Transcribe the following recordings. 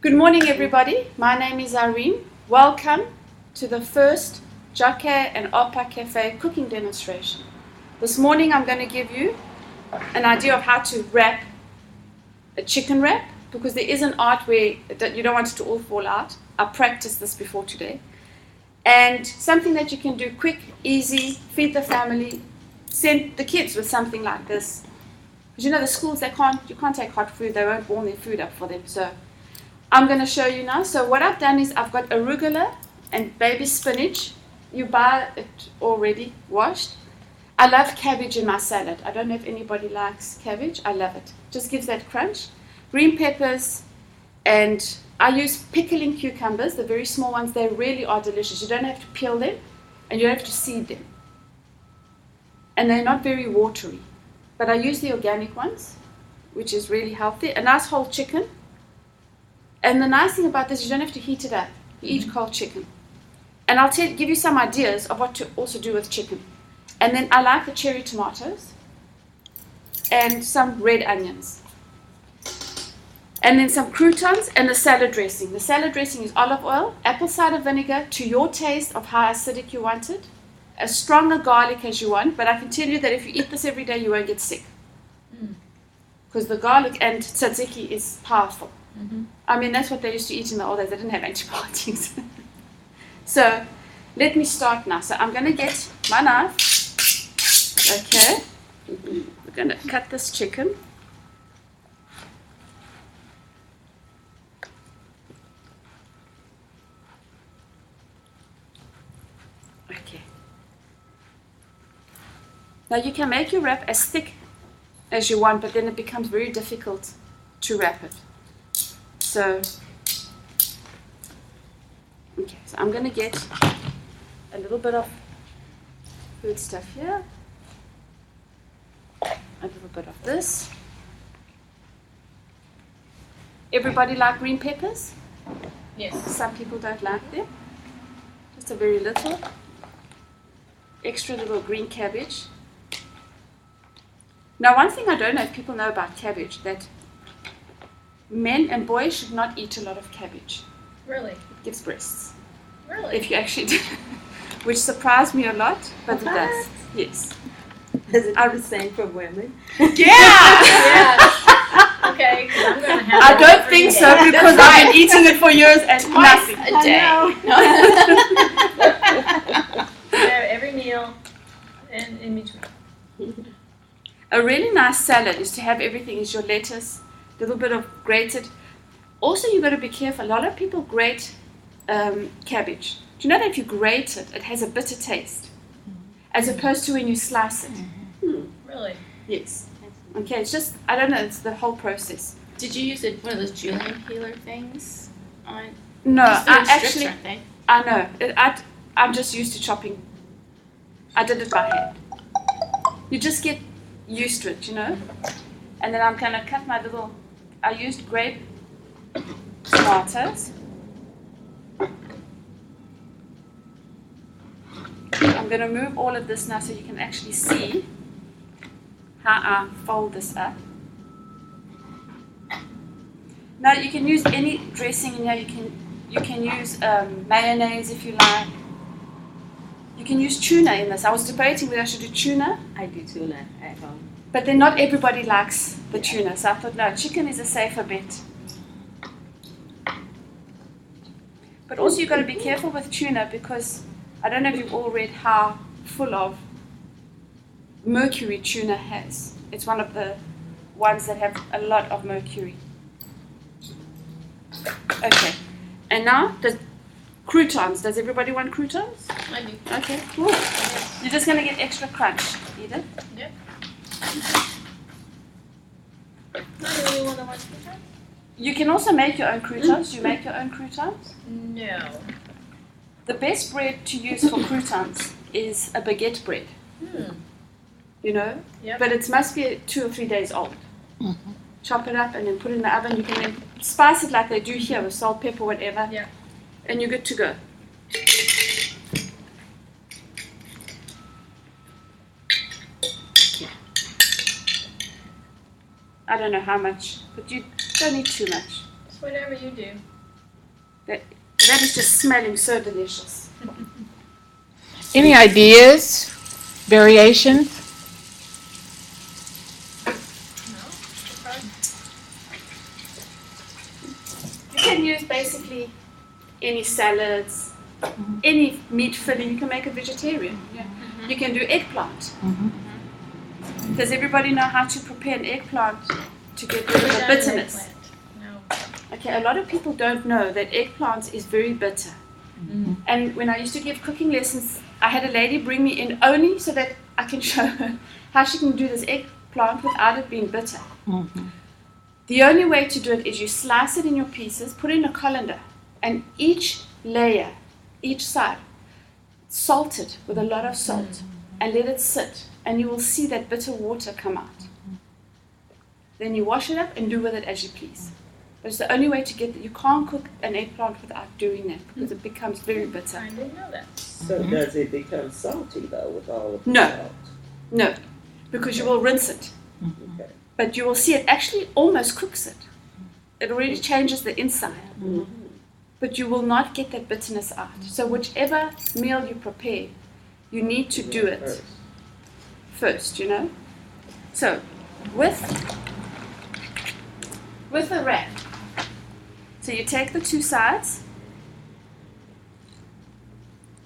Good morning, everybody. My name is Irene. Welcome to the first Kaa Opa Cafe cooking demonstration. This morning I'm going to give you an idea of how to wrap a chicken wrap, because there is an art where you don't want it to all fall out. I practiced this before today. And something that you can do quick, easy, feed the family, send the kids with something like this. Because you know the schools, you can't take hot food, they won't warm their food up for them. So I'm going to show you now. So what I've done is I've got arugula and baby spinach. You buy it already washed. I love cabbage in my salad. I don't know if anybody likes cabbage. I love it. Just gives that crunch. Green peppers, and I use pickling cucumbers, the very small ones. They really are delicious. You don't have to peel them, and you don't have to seed them. And they're not very watery. But I use the organic ones, which is really healthy. A nice whole chicken. And the nice thing about this is you don't have to heat it up. You eat cold chicken. And I'll give you some ideas of what to also do with chicken. And then I like the cherry tomatoes and some red onions. And then some croutons and the salad dressing. The salad dressing is olive oil, apple cider vinegar to your taste of how acidic you want it. As strong a garlic as you want, but I can tell you that if you eat this every day, you won't get sick. Because the garlic and tzatziki is powerful. Mm-hmm. I mean, that's what they used to eat in the old days. They didn't have antibiotics. So, let me start now. So, I'm going to get my knife. Okay. We're going to cut this chicken. Okay. Now, you can make your wrap as thick as you want, but then it becomes very difficult to wrap it. So I'm going to get a little bit of food stuff here, a little bit of this. Everybody like green peppers? Yes. Some people don't like them. Just a very little. Extra little green cabbage. Now, one thing I don't know if people know about cabbage, that men and boys should not eat a lot of cabbage. Really? It gives breasts. Really? If you actually do. Which surprised me a lot, but it does. Yes. Is it the same for women? Yeah! Yeah. Okay, I'm going to have I don't think so, because I've been eating it for years and twice nothing. a day. Every meal and in between. A really nice salad is to have everything. Is your lettuce, a little bit of grated. Also, you've got to be careful. A lot of people grate cabbage. Do you know that if you grate it, it has a bitter taste, as opposed to when you slice it? Really? Yes. Okay, it's just, I don't know, it's the whole process. Did you use one of those julienne peeler things? No, I strips, aren't they? I know. I'm just used to chopping. I did it by hand. You just get used to it, you know? And then I'm going to cut my little, I used grape tomatoes. I'm going to move all of this now so you can actually see how I fold this up. Now you can use any dressing in here. You can use mayonnaise if you like. You can use tuna in this. I was debating whether I should do tuna. I do tuna at home. But then not everybody likes the tuna. So I thought, no, chicken is a safer bet. But also you've got to be careful with tuna, because I don't know if you've all read how full of mercury tuna has. It's one of the ones that have a lot of mercury. Okay. And now the croutons. Does everybody want croutons? I do. Okay, cool. You're just going to get extra crunch, Edith. Yep. Not the only one that wants pizza? You can also make your own croutons. Do you make your own croutons? No. The best bread to use for croutons is a baguette bread. You know? Yep. But it must be 2 or 3 days old. Mm-hmm. Chop it up and then put it in the oven. You can then spice it like they do here with salt, pepper, whatever. Yeah. And you're good to go. I don't know how much, but you don't need too much. It's whatever you do. That is just smelling so delicious. Any ideas? Variations? No? You can use basically any salads, any meat filling. You can make a vegetarian. Yeah. You can do eggplant. Does everybody know how to prepare an eggplant to get rid of the bitterness? No. Okay, a lot of people don't know that eggplant is very bitter. And when I used to give cooking lessons, I had a lady bring me in only so that I can show her how she can do this eggplant without it being bitter. The only way to do it is you slice it in your pieces, put it in a colander, and each layer, each side, salt it with a lot of salt and let it sit, and you will see that bitter water come out. Then you wash it up and do with it as you please. But it's the only way to get that. You can't cook an eggplant without doing that because it becomes very bitter. I didn't know that. So does it become salty though with all of the No. salt? No, because you will rinse it. Okay. But you will see it actually almost cooks it. It already changes the inside. But you will not get that bitterness out. So whichever meal you prepare, you need to do it first, you know? So with a wrap, so you take the two sides,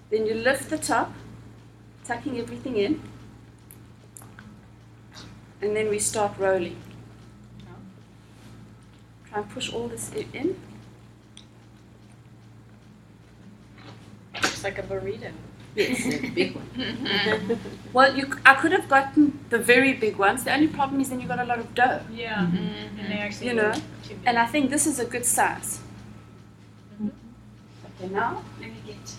then you lift the top, tucking everything in, and then we start rolling. Try and push all this in. It's like a burrito. Yes. It's a big one. Well, I could have gotten the very big ones. The only problem is then you got a lot of dough. Yeah. And they actually You know, do too big. And I think this is a good size. Okay, now let me get.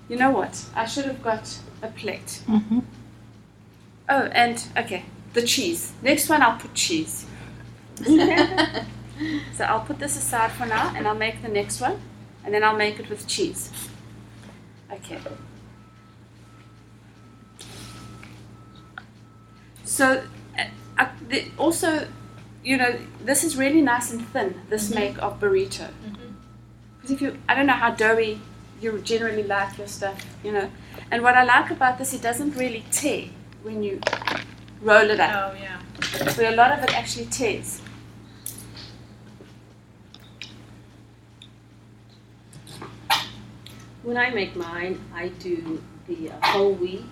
You know what? I should have got a plate. Oh, and okay, the cheese. Next one, I'll put cheese. So I'll put this aside for now, and I'll make the next one, and then I'll make it with cheese. Okay. So, also, you know, this is really nice and thin, this make of burrito. Because I don't know how doughy you generally like your stuff, you know. And what I like about this, it doesn't really tear when you roll it up. Oh, yeah. But a lot of it actually tears. When I make mine, I do the whole wheat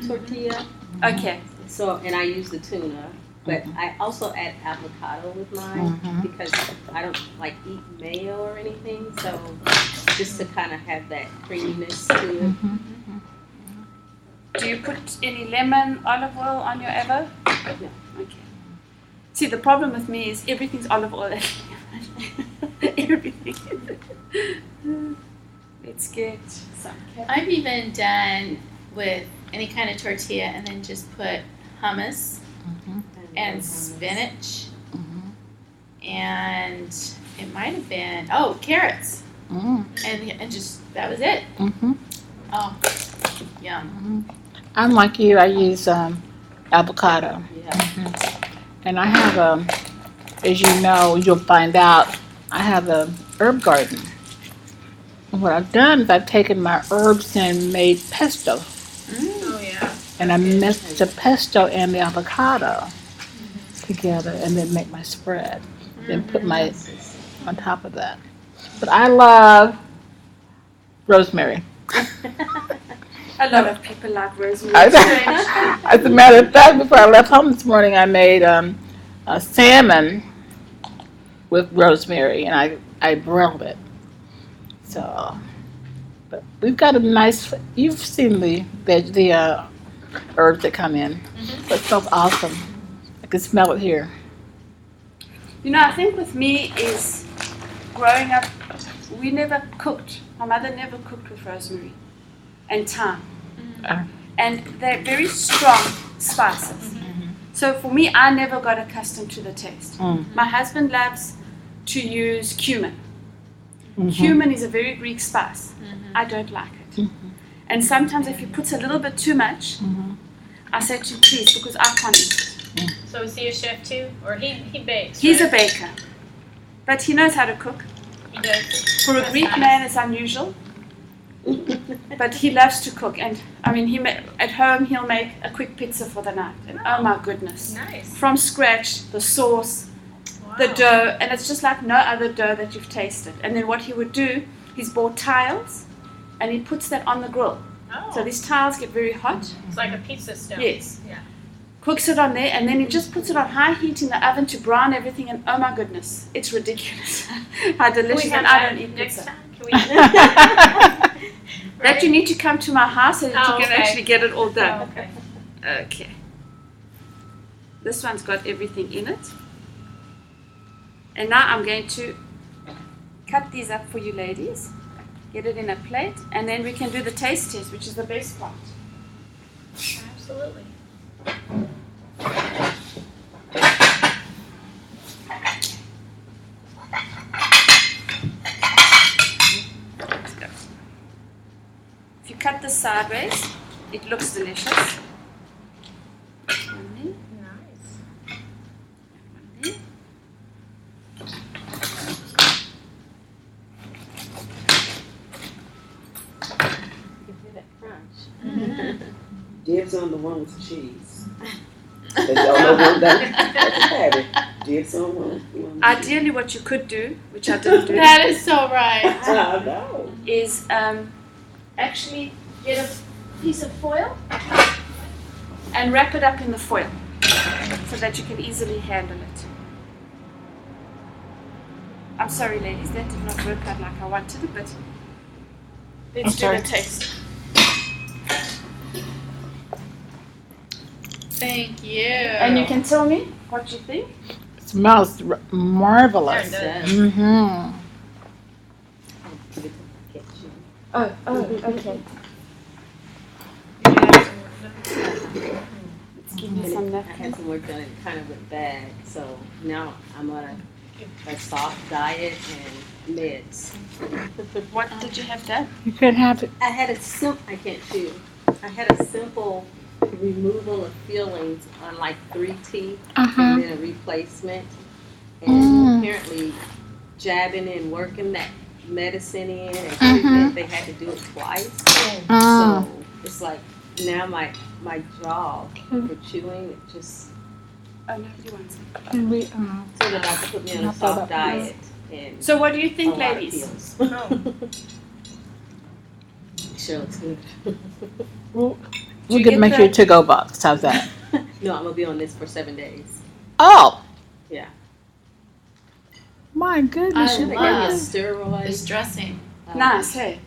tortilla. Okay. So, and I use the tuna, but I also add avocado with mine because I don't like eat mayo or anything. So, just to kind of have that creaminess to it. Do you put any lemon, olive oil on your avo? No. Okay. See, the problem with me is everything's olive oil. Everything. Let's get some ketchup. I've even done with any kind of tortilla and then just put hummus and spinach and it might have been carrots and just that was it. Oh, yum. I'm like you. I use avocado, Yeah. and I have as you know, you'll find out. I have a herb garden. And what I've done is I've taken my herbs and made pesto, Oh, yeah. and I mixed the pesto and the avocado together, and then make my spread. Then put my on top of that. But I love rosemary. A lot of people like rosemary. As a matter of fact, before I left home this morning, I made a salmon with rosemary, and I broiled it. So, but we've got a nice. You've seen the herbs that come in. So it smells awesome. I can smell it here. You know, I think with me is growing up, we never cooked. My mother never cooked with rosemary and thyme. And they're very strong spices. So for me, I never got accustomed to the taste. My husband loves to use cumin. Cumin is a very Greek spice. I don't like it. And sometimes if he puts a little bit too much, I said to him, please, because I can't eat it. So is he a chef too? Or he bakes, He's a right? baker, but he knows how to cook. He does. For a That's Greek nice. man, it's unusual, but he loves to cook. And I mean, at home he'll make a quick pizza for the night. And oh my goodness, Nice. from scratch, the sauce, Wow. the dough, and it's just like no other dough that you've tasted. And then what he would do, he's bought tiles, and he puts that on the grill. Oh, So these tiles get very hot. it's like a pizza stone. Yes. Yeah. Cooks it on there, and then he just puts it on high heat in the oven to brown everything. And oh my goodness, it's ridiculous how Can delicious! we have And I that don't eat next pizza. time? Can we? That you need to come to my house so that Oh, you can okay. actually get it all done. Oh, okay. Okay. This one's got everything in it. And now I'm going to cut these up for you ladies. Get it in a plate, and then we can do the taste test, which is the best part. Absolutely. Let's go. If you cut this sideways, it looks delicious. One there, Nice. one there. You hear that crunch? Dibs on the one with cheese. Cause y'all know one that's a patty. Dibs on one with cheese. Ideally, what you could do, which I didn't do, That is so right. I know. is actually get a piece of foil and wrap it up in the foil so that you can easily handle it. I'm sorry, ladies, that did not work out like I wanted it, but let's do sorry. the taste. Thank you. And you can tell me what you think. It smells marvelous. Yeah, it does. Mm-hmm. Oh, okay. Let's give me some I napkins. had some work done and kind of went bad, so now I'm on a soft diet and meds. What did you have done? You could have it. I had I can't chew. I had a simple removal of fillings on like 3 teeth Uh-huh. and then a replacement. And Mm. apparently jabbing and working that medicine in and treatment, they had to do it twice. Mm. So it's like now my jaw for chewing, it just Oh no, you want some. Can we, so that I put me on a Not that soft up. diet and So what do you a think, lot of ladies? pills. Oh. Sure looks good. we'll you get get make the- you a to-go box. How's that? No, I'm gonna be on this for 7 days. Oh. Yeah. My goodness. I you They love gave me a steroid. this dressing. Nice, hey.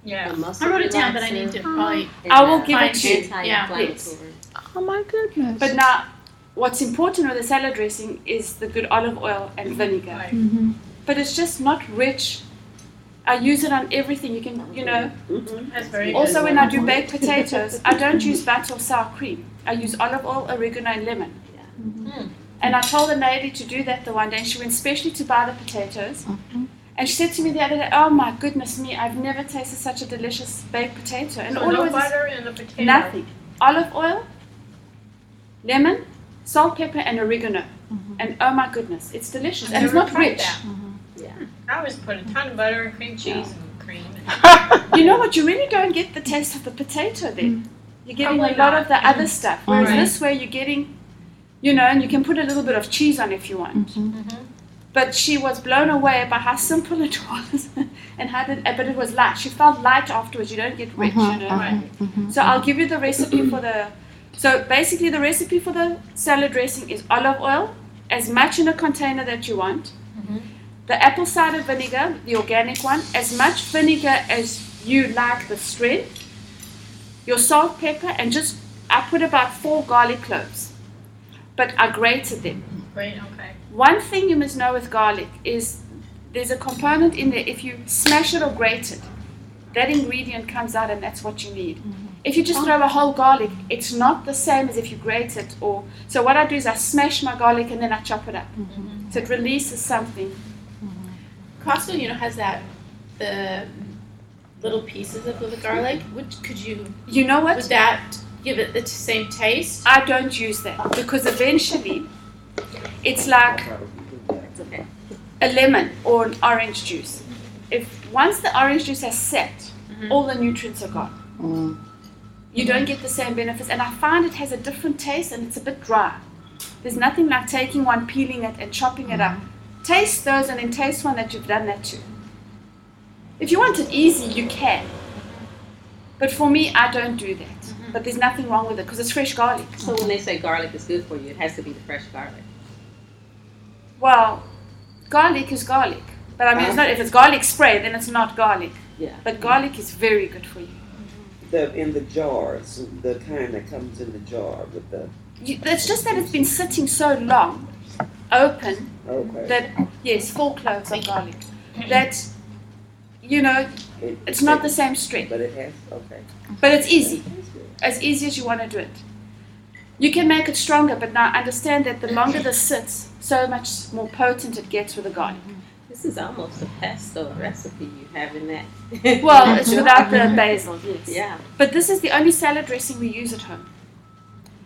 Yeah. A muscle I wrote it down, but I relaxer, need to probably and I will a give it to you. anti-inflammatory. Oh my goodness. But now, what's important with the salad dressing is the good olive oil and vinegar. Right. Mm-hmm. But it's just not rich. I use it on everything. You can, you know. Mm-hmm. That's very good. Also, when I do baked potatoes, I don't use butter or sour cream. I use olive oil, oregano, and lemon. Mm. And I told the lady to do that the one day. And she went specially to buy the potatoes. Mhm. And she said to me the other day, "Oh my goodness me! I've never tasted such a delicious baked potato." And So all no it was is butter in the potato. nothing. Olive oil, lemon, salt, pepper, and oregano. And oh my goodness, it's delicious. I've And it's never not tried rich. that. I always put a ton of butter and cream cheese and cream. And You know what? You really don't get the taste of the potato then. You're getting Probably a lot not. of the other stuff. Whereas Right. this way you're getting, you know, and you can put a little bit of cheese on if you want. Mhm. But she was blown away by how simple it was and how but it was light. She felt light afterwards. You don't get rich, you know. Right. So I'll give you the recipe for the. So basically, the recipe for the salad dressing is olive oil, as much in a container that you want. Mhm. The apple cider vinegar, the organic one, as much vinegar as you like the strength. Your salt, pepper, and just I put about 4 garlic cloves, but I grated them. Great. Okay. One thing you must know with garlic is there's a component in there. If you smash it or grate it, that ingredient comes out, and that's what you need. If you just throw a whole garlic, it's not the same as if you grate it. Or so what I do is I smash my garlic and then I chop it up, so it releases something. Costco, you know, has the little pieces of the garlic. Which could you? You know what? Would that give it the same taste? I don't use that because eventually it's like It's okay. a lemon or an orange juice. If once the orange juice has set, all the nutrients are gone. Mm. You don't get the same benefits, and I find it has a different taste and it's a bit dry. There's nothing like taking one, peeling it, and chopping it up. Taste those and then taste one that you've done that to. If you want it easy, you can. But for me, I don't do that. But there's nothing wrong with it because it's fresh garlic. So when they say garlic is good for you, it has to be the fresh garlic. Well, garlic is garlic. But I mean, it's not, if it's garlic spray, then it's not garlic. Yeah. But garlic is very good for you. In the jars, the kind that comes in the jar with the. It's just that it's been sitting so long, open, Okay. that, yes, 4 cloves of garlic, that, you know, it's not the same strength. But it has. Okay. But it's easy, as easy as you want to do it. You can make it stronger, but now understand that the longer this sits, so much more potent it gets with the garlic. This is almost a pesto recipe you have in that. Well, it's without the basil, yes. Yeah. But this is the only salad dressing we use at home.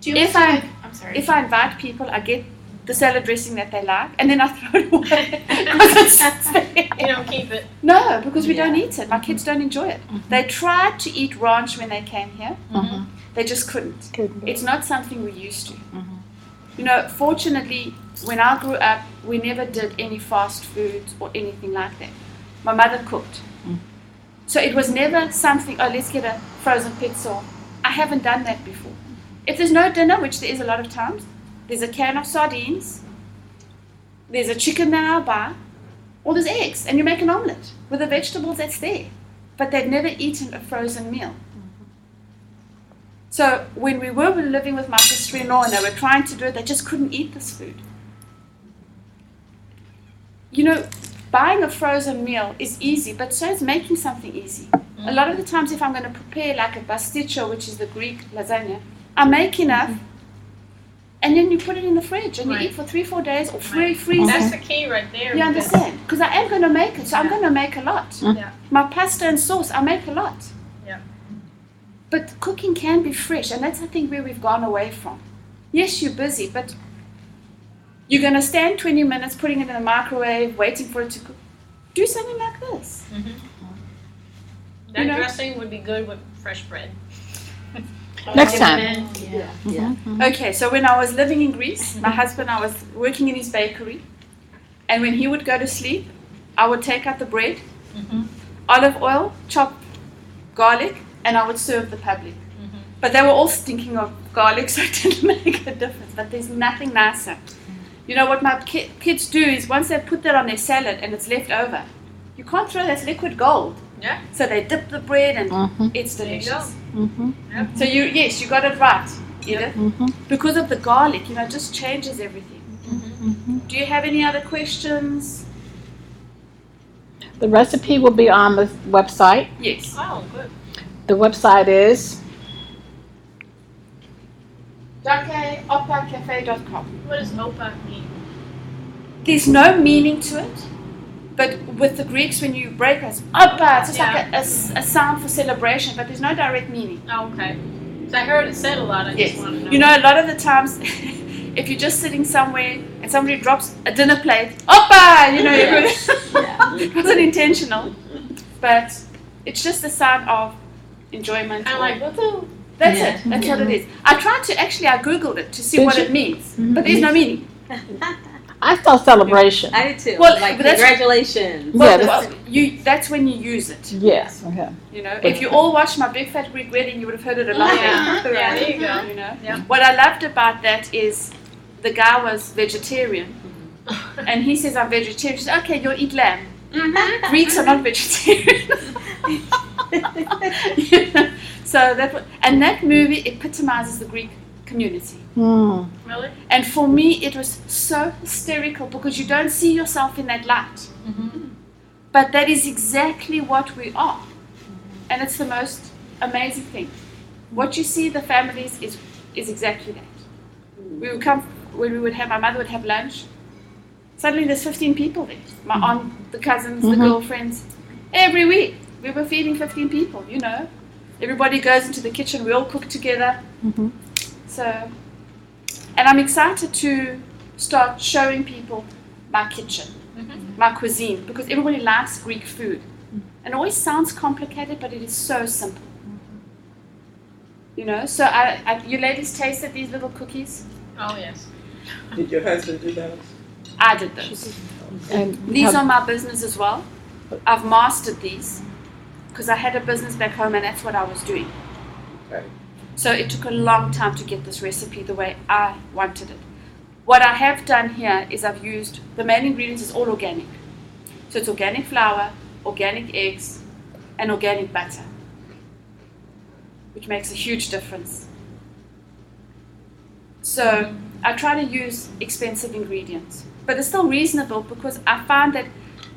Do you If also I- like, I'm sorry. If I invite people, I get the salad dressing that they like, and then I throw it away because it sits there. You don't keep it. No, because we don't Yeah. eat it. My kids don't enjoy it. They tried to eat ranch when they came here. They just couldn't. It's not something we're used to. You know, fortunately, when I grew up, we never did any fast food or anything like that. My mother cooked. So it was never something, oh, let's get a frozen pizza. I haven't done that before. If there's no dinner, which there is a lot of times, there's a can of sardines, there's a chicken that I'll buy, or there's eggs, and you make an omelette with the vegetables that's there. But they've never eaten a frozen meal. So when we were living with my sister-in-law and they were trying to do it, they just couldn't eat this food. You know, buying a frozen meal is easy, but so is making something easy. A lot of the times if I'm going to prepare like a pasticcio, which is the Greek lasagna, I make enough and then you put it in the fridge and you Right. eat for 3-4 days or Right. freeze That's it. the key right there. You because- understand? Because I am going to make it, so I'm going to make a lot. Yeah. My pasta and sauce, I make a lot. Yeah. But cooking can be fresh, and that's I think where we've gone away from. Yes, you're busy, but you're going to stand 20 minutes putting it in the microwave, waiting for it to cook. Do something like this. That You know? dressing would be good with fresh bread. Next time. Yeah. Yeah. Okay, so when I was living in Greece, my husband, I was working in his bakery, and when he would go to sleep, I would take out the bread, olive oil, chopped garlic, and I would serve the public. But they were all stinking of garlic, so it didn't make a difference. But there's nothing nicer. You know what my kids do is once they put that on their salad and it's left over, you can't throw that's liquid gold. Yeah. So they dip the bread and it's There you delicious. go. So you got it right, Edith. Because of the garlic, you know, it just changes everything. Do you have any other questions? The recipe will be on the website. Yes. Oh, good. The website is JakeOpaCafe.com. What does Opa mean? There's no meaning to it, but with the Greeks, when you break it, it's Opa. It's just like a sound for celebration, but there's no direct meaning. Oh, okay. So I heard it said a lot. I Yes. just want to know. You know, a lot of the times, if you're just sitting somewhere and somebody drops a dinner plate, Opa! You know, it wasn't intentional, but it's just a sign of enjoyment. Kind of or- like woohoo. That's Yeah. it. That's what it is. I tried to I Googled it to see Did what you? it means, but there's no meaning. I saw celebration. I did too. Well, like but that's- congratulations. Yeah, Well, that's- that's when you use it. Yes. Okay. You know, if you all watched my Big Fat Greek Wedding, you would have heard it a lot. Yeah. better. Yeah, there you go. You know, Yeah. what I loved about that is the guy was vegetarian, and he says I'm vegetarian. She says, okay, you'll eat lamb. Greeks are not vegetarian. You know? So that movie epitomizes the Greek community. Really? And for me, it was so hysterical because you don't see yourself in that light. But that is exactly what we are. And it's the most amazing thing. What you see the families is exactly that. We would come, when we would have, my mother would have lunch. Suddenly there's 15 people there. My aunt, the cousins, the girlfriends. Every week we were feeding 15 people, you know. Everybody goes into the kitchen. We all cook together. Mhm. So, and I'm excited to start showing people my kitchen, my cuisine, because everybody likes Greek food. And it always sounds complicated, but it is so simple. You know, so you ladies tasted these little cookies? Oh, yes. Did your husband do those? I did those. And These are my business as well. I've mastered these because I had a business back home and that's what I was doing. Okay. So it took a long time to get this recipe the way I wanted it. What I have done here is I've used, the main ingredients is all organic. So it's organic flour, organic eggs, and organic butter, which makes a huge difference. So I try to use expensive ingredients, but it's still reasonable because I find that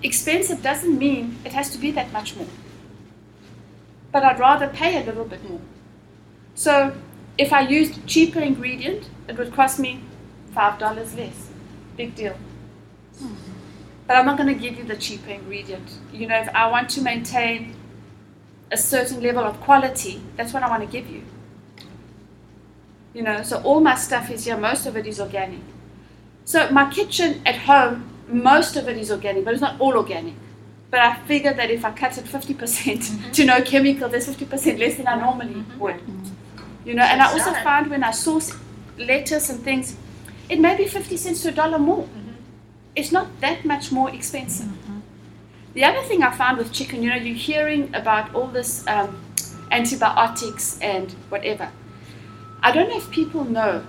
expensive doesn't mean it has to be that much more. But I'd rather pay a little bit more. So if I used cheaper ingredient, it would cost me $5 less. Big deal. But I'm not going to give you the cheaper ingredient. You know, if I want to maintain a certain level of quality, that's what I want to give you. You know, so all my stuff is here, most of it is organic. So my kitchen at home, most of it is organic, but it's not all organic. But I figured that if I cut it 50% to no chemical, there's 50% less than I normally would. You know, and I also find when I source lettuce and things, it may be 50 cents to $1 more. It's not that much more expensive. The other thing I found with chicken, you know, you're hearing about all this antibiotics and whatever. I don't know if people know,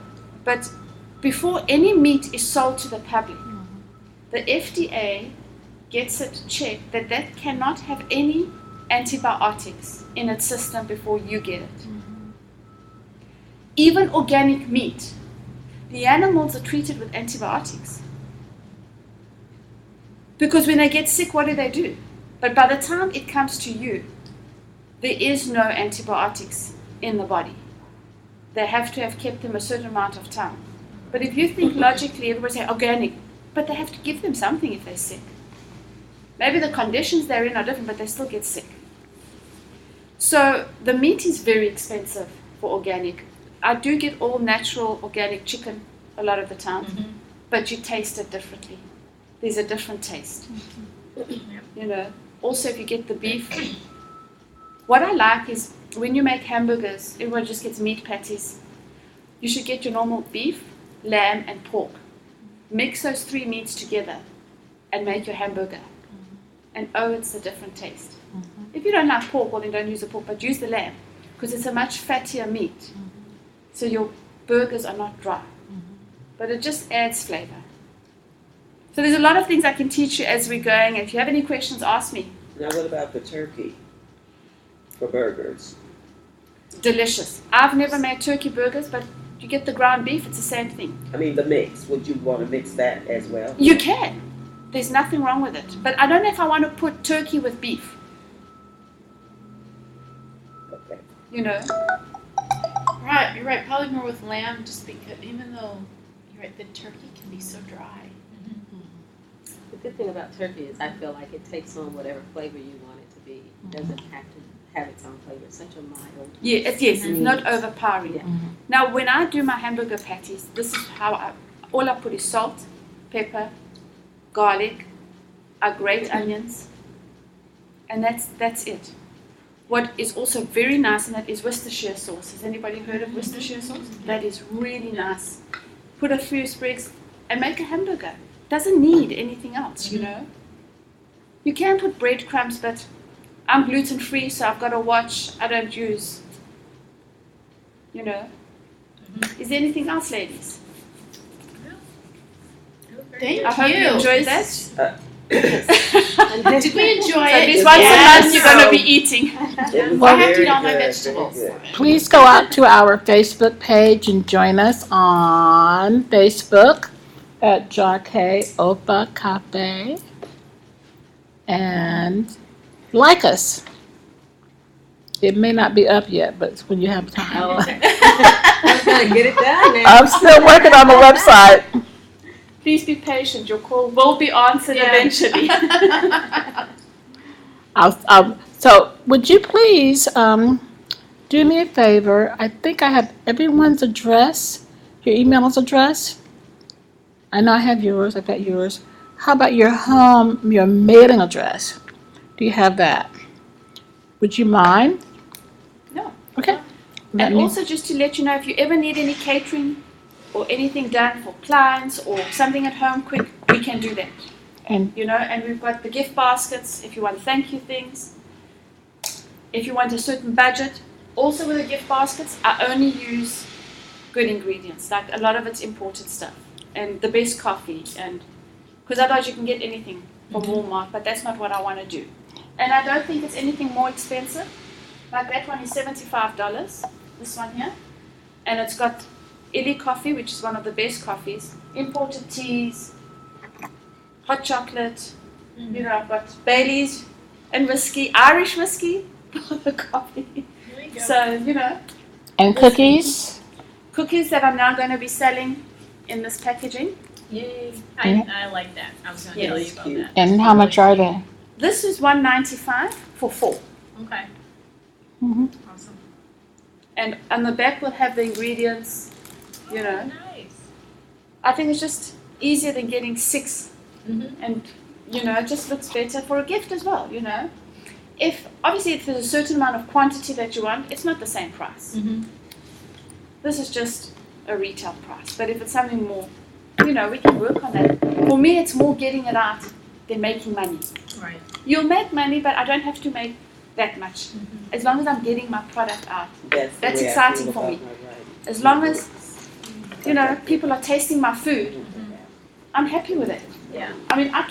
but before any meat is sold to the public, the FDA gets it checked that that cannot have any antibiotics in its system before you get it. Even organic meat, the animals are treated with antibiotics. Because when they get sick, what do? But by the time it comes to you, there is no antibiotics in the body. They have to have kept them a certain amount of time. But if you think logically, everybody say organic, but they have to give them something if they're sick. Maybe the conditions they're in are different, but they still get sick. So the meat is very expensive for organic. I do get all natural organic chicken a lot of the time, but you taste it differently. There's a different taste. You know. Also, if you get the beef, what I like is when you make hamburgers, everyone just gets meat patties. You should get your normal beef, lamb, and pork. Mix those three meats together and make your hamburger. And oh, it's a different taste. If you don't like pork, well then don't use the pork, but use the lamb because it's a much fattier meat. So your burgers are not dry. But it just adds flavor. So there's a lot of things I can teach you as we're going. If you have any questions, ask me. Now what about the turkey for burgers? Delicious. I've never made turkey burgers, but you get the ground beef, it's the same thing. I mean the mix. Would you want to mix that as well? You can. There's nothing wrong with it. But I don't know if I want to put turkey with beef. Okay. You know? Right, you're right. Probably more with lamb, just because even though you're right, the turkey can be so dry. The good thing about turkey is I feel like it takes on whatever flavor you want it to be. It doesn't have to have its own flavor. It's such a mild. Yes, it's not overpowering. Yeah. Now, when I do my hamburger patties, this is how all I put is salt, pepper, garlic, I grate onions, and that's it. What is also very nice in that is Worcestershire sauce. Has anybody heard of Worcestershire sauce? That is really nice. Put a few sprigs and make a hamburger. Doesn't need anything else, you know. You can put breadcrumbs, but I'm gluten free, so I've got to watch. I don't use, you know. Is there anything else, ladies? Thank I hope you enjoyed that. Did we enjoy So it? at least once a month you're going to be eating. It was I have to very eat all my good, very vegetables. good. please go out to our Facebook page and join us on Facebook at Kaa Opa Cafe and like us. It may not be up yet, but it's when you have time. Oh, I was gonna get it done now. I'm still working on the website. Please be patient. Your call will be answered eventually. So would you please do me a favor. I think I have everyone's address, your email address. I know I have yours. I've got yours. How about your your mailing address? Do you have that? Would you mind? No. Okay. Let And me- also just to let you know, if you ever need any catering or anything done for clients or something at home quick, we can do that. And And we've got the gift baskets if you want thank you things. If you want a certain budget. Also with the gift baskets, I only use good ingredients. Like a lot of it's imported stuff. And the best coffee. And because otherwise you can get anything from Walmart, but that's not what I want to do. And I don't think it's anything more expensive. Like that one is $75, this one here. And it's got Illy coffee, which is one of the best coffees, imported teas, hot chocolate, I've got Baileys and whiskey, Irish whiskey for the coffee. There you go. So, and cookies. cookies that I'm now going to be selling in this packaging. Yay. Yeah. I like that. I was going to Yes. tell you about Cute. that. And how much are they? This is $1.95 for 4. Okay. Mm-hmm. Awesome. And on the back will have the ingredients, Oh, nice. I think it's just easier than getting 6. Mm-hmm. And it just looks better for a gift as well. If there's a certain amount of quantity that you want, it's not the same price. Mm-hmm. This is just a retail price. But if it's something more, we can work on that. For me, it's more getting it out than making money. Right. You'll make money, but I don't have to make that much. As long as I'm getting my product out. That's That's the way I exciting feel for about me. my writing. As long as, people are tasting my food, I'm happy with it. Yeah. I mean, I